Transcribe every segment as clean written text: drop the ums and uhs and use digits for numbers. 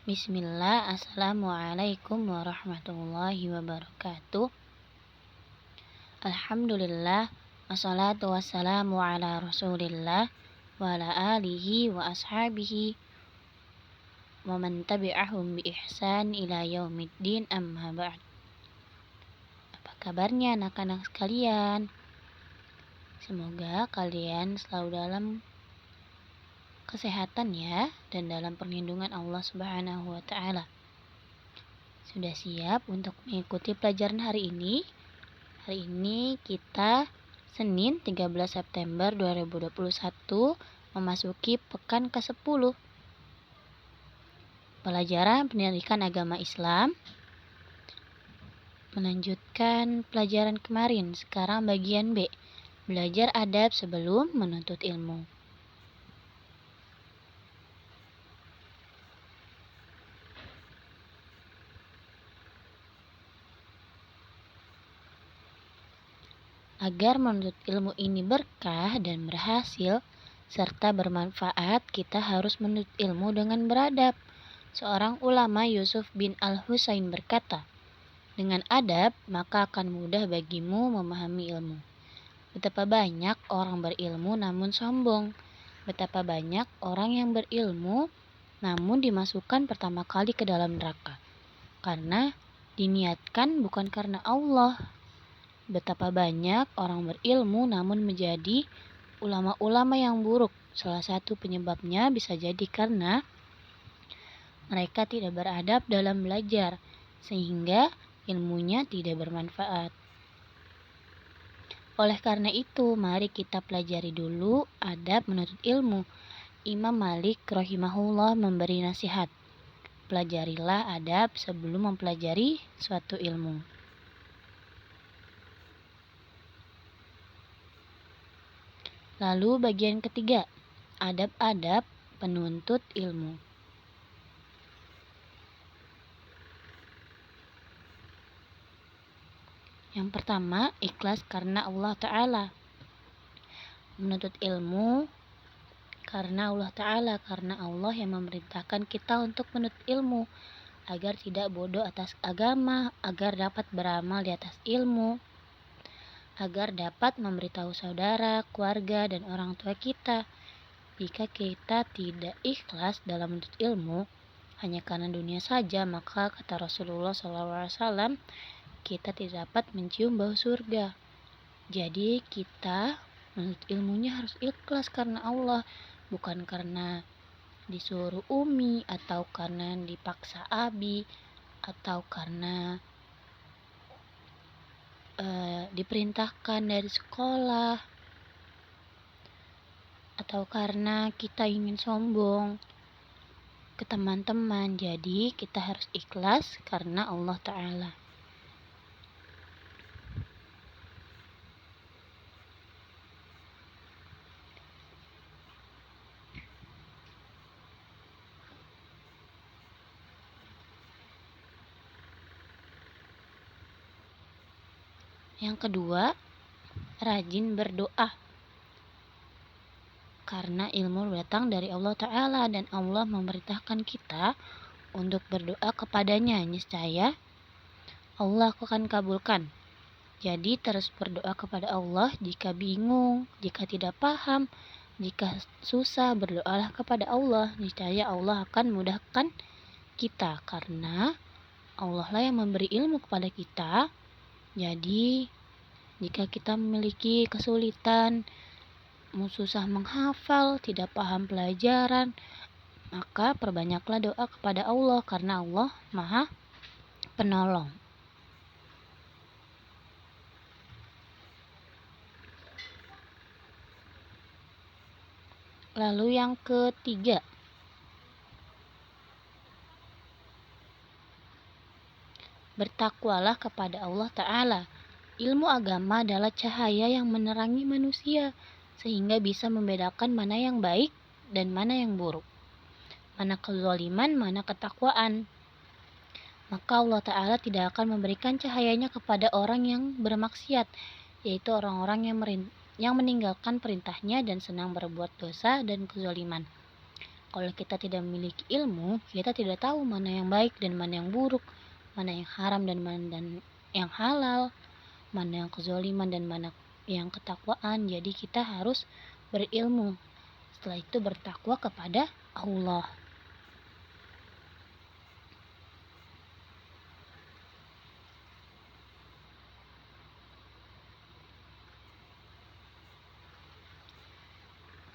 Bismillah, Assalamualaikum warahmatullahi wabarakatuh. Alhamdulillah, wassalatu wassalamu ala rasulillah wa ala alihi wa ashabihi wa man tabi'ahum bi ihsan ila yaumiddin, amma ba'd. Apa kabarnya anak-anak sekalian? Semoga kalian selalu dalam kesehatan ya, dan dalam perlindungan Allah Subhanahu wa ta'ala. Sudah siap untuk mengikuti pelajaran hari ini? Hari ini kita Senin 13 September 2021 memasuki pekan ke-10. Pelajaran pendidikan agama Islam. Melanjutkan pelajaran kemarin, sekarang bagian B. Belajar adab sebelum menuntut ilmu. Agar menuntut ilmu ini berkah dan berhasil serta bermanfaat, kita harus menuntut ilmu dengan beradab. Seorang ulama, Yusuf bin Al-Husain, berkata, "Dengan adab, maka akan mudah bagimu memahami ilmu. Betapa banyak orang berilmu namun sombong. Betapa banyak orang yang berilmu namun dimasukkan pertama kali ke dalam neraka, karena diniatkan bukan karena Allah. Betapa banyak orang berilmu namun menjadi ulama-ulama yang buruk. Salah satu penyebabnya bisa jadi karena mereka tidak beradab dalam belajar, sehingga ilmunya tidak bermanfaat. Oleh karena itu, mari kita pelajari dulu adab menuntut ilmu. Imam Malik rahimahullah memberi nasihat, pelajarilah adab sebelum mempelajari suatu ilmu. Lalu bagian ketiga, adab-adab penuntut ilmu. Yang pertama, ikhlas karena Allah Ta'ala. Menuntut ilmu karena Allah Ta'ala, karena Allah yang memerintahkan kita untuk menuntut ilmu, agar tidak bodoh atas agama, agar dapat beramal di atas ilmu, agar dapat memberitahu saudara, keluarga, dan orang tua kita. Jika kita tidak ikhlas dalam menuntut ilmu hanya karena dunia saja, maka kata Rasulullah SAW, kita tidak dapat mencium bau surga. Jadi kita menuntut ilmunya harus ikhlas karena Allah, bukan karena disuruh umi, atau karena dipaksa abi, atau karena diperintahkan dari sekolah, atau karena kita ingin sombong ke teman-teman. Jadi kita harus ikhlas karena Allah Ta'ala. Yang kedua, rajin berdoa. Karena ilmu datang dari Allah Ta'ala, dan Allah memerintahkan kita untuk berdoa kepadanya. Niscaya Allah akan kabulkan. Jadi terus berdoa kepada Allah. Jika bingung, jika tidak paham, jika susah, berdoalah kepada Allah. Niscaya Allah akan mudahkan kita, karena Allah lah yang memberi ilmu kepada kita. Jadi jika kita memiliki kesulitan, susah menghafal, tidak paham pelajaran, maka perbanyaklah doa kepada Allah, karena Allah Maha Penolong. Lalu yang ketiga, bertakwalah kepada Allah Ta'ala. Ilmu agama adalah cahaya yang menerangi manusia, sehingga bisa membedakan mana yang baik dan mana yang buruk, mana kezaliman, mana ketakwaan. Maka Allah Ta'ala tidak akan memberikan cahayanya kepada orang yang bermaksiat, yaitu orang-orang yang meninggalkan perintahnya dan senang berbuat dosa dan kezaliman. Kalau kita tidak memiliki ilmu, kita tidak tahu mana yang baik dan mana yang buruk, mana yang haram dan mana yang halal, mana yang kezoliman dan mana yang ketakwaan. Jadi kita harus berilmu. Setelah itu bertakwa kepada Allah.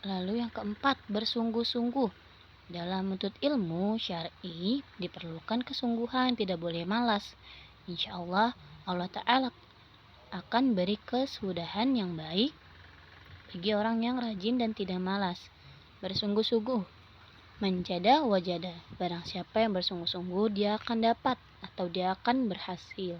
Lalu yang keempat, bersungguh-sungguh. Dalam menuntut ilmu syar'i diperlukan kesungguhan, tidak boleh malas. Insya Allah, Allah Ta'ala akan beri kesudahan yang baik bagi orang yang rajin dan tidak malas. Bersungguh-sungguh, menjada wajada. Barang siapa yang bersungguh-sungguh, dia akan dapat atau dia akan berhasil.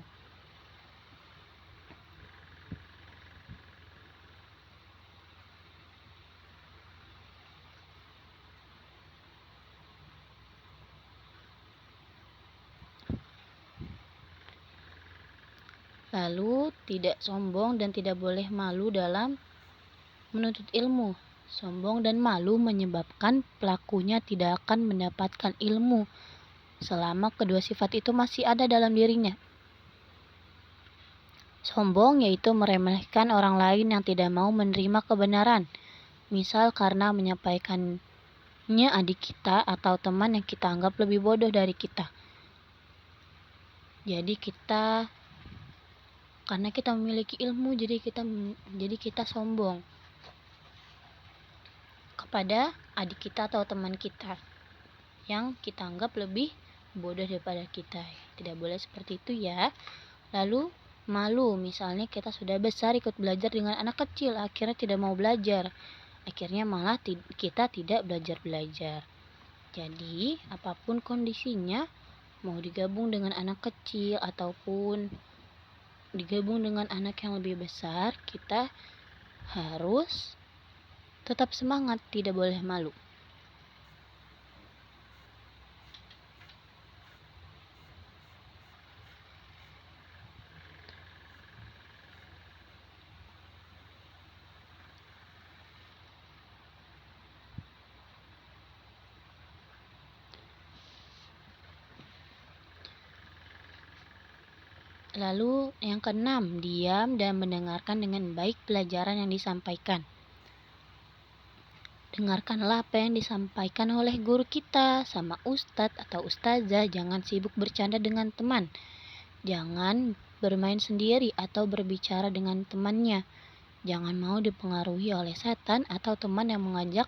Lalu tidak sombong dan tidak boleh malu dalam menuntut ilmu. Sombong dan malu menyebabkan pelakunya tidak akan mendapatkan ilmu selama kedua sifat itu masih ada dalam dirinya. Sombong yaitu meremehkan orang lain yang tidak mau menerima kebenaran. Misal karena menyampaikannya adik kita atau teman yang kita anggap lebih bodoh dari kita. Jadi karena kita memiliki ilmu, jadi kita sombong kepada adik kita atau teman kita yang kita anggap lebih bodoh daripada kita. Tidak boleh seperti itu ya. Lalu malu, misalnya kita sudah besar ikut belajar dengan anak kecil, akhirnya tidak mau belajar, akhirnya malah kita tidak belajar. Jadi apapun kondisinya, mau digabung dengan anak kecil ataupun digabung dengan anak yang lebih besar, kita harus tetap semangat, tidak boleh malu. Lalu yang keenam, diam dan mendengarkan dengan baik pelajaran yang disampaikan. Dengarkanlah apa yang disampaikan oleh guru kita sama ustadz atau ustazah. Jangan sibuk bercanda dengan teman. Jangan bermain sendiri atau berbicara dengan temannya. Jangan mau dipengaruhi oleh setan atau teman yang mengajak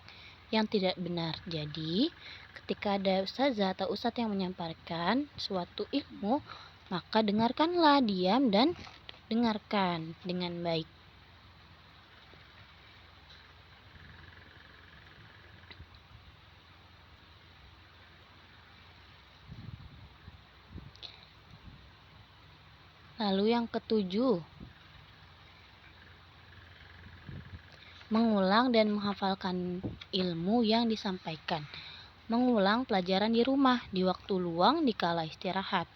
yang tidak benar. Jadi, ketika ada ustazah atau ustadz yang menyampaikan suatu ilmu, maka dengarkanlah, diam dan dengarkan dengan baik. Lalu yang ketujuh, mengulang dan menghafalkan ilmu yang disampaikan. Mengulang pelajaran di rumah, di waktu luang, di kala istirahat.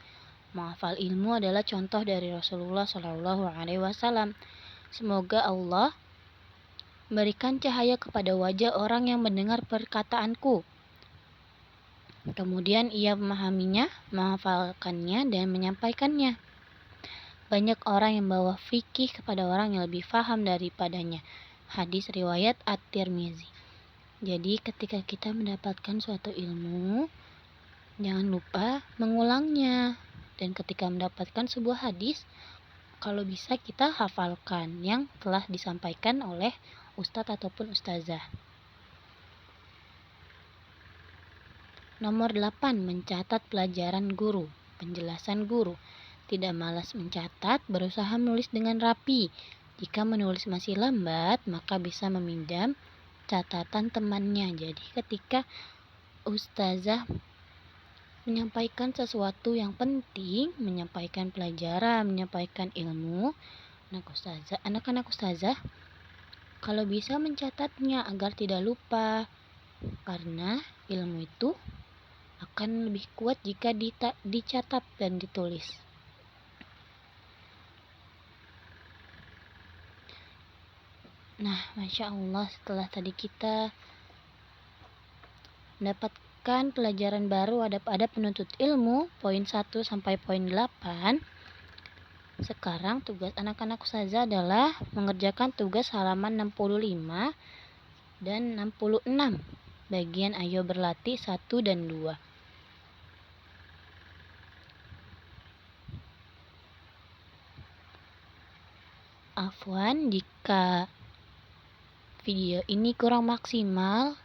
Menghafal ilmu adalah contoh dari Rasulullah SAW. Semoga Allah berikan cahaya kepada wajah orang yang mendengar perkataanku. Kemudian ia memahaminya, menghafalkannya, dan menyampaikannya. Banyak orang yang membawa fikih kepada orang yang lebih paham daripadanya. Hadis riwayat At-Tirmizi. Jadi ketika kita mendapatkan suatu ilmu, jangan lupa mengulangnya. Dan ketika mendapatkan sebuah hadis, kalau bisa kita hafalkan yang telah disampaikan oleh ustadz ataupun ustazah. Nomor 8, mencatat pelajaran guru, penjelasan guru. Tidak malas mencatat, berusaha menulis dengan rapi. Jika menulis masih lambat, maka bisa meminjam catatan temannya. Jadi ketika ustazah menyampaikan sesuatu yang penting, menyampaikan pelajaran, menyampaikan ilmu, anak-anak ustazah kalau bisa mencatatnya agar tidak lupa, karena ilmu itu akan lebih kuat jika dicatat dan ditulis. Nah, Masya Allah, setelah tadi kita Mendapatkan pelajaran baru adab-adab penuntut ilmu, poin 1 sampai poin 8. Sekarang tugas anak-anak ustazah adalah mengerjakan tugas halaman 65 dan 66. Bagian ayo berlatih 1 dan 2. Afwan jika video ini kurang maksimal,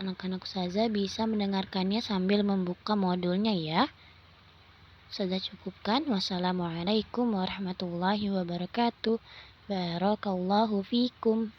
anak-anak ustazah bisa mendengarkannya sambil membuka modulnya ya. Sudah cukupkan. Wassalamualaikum warahmatullahi wabarakatuh. Barakallahu fikum.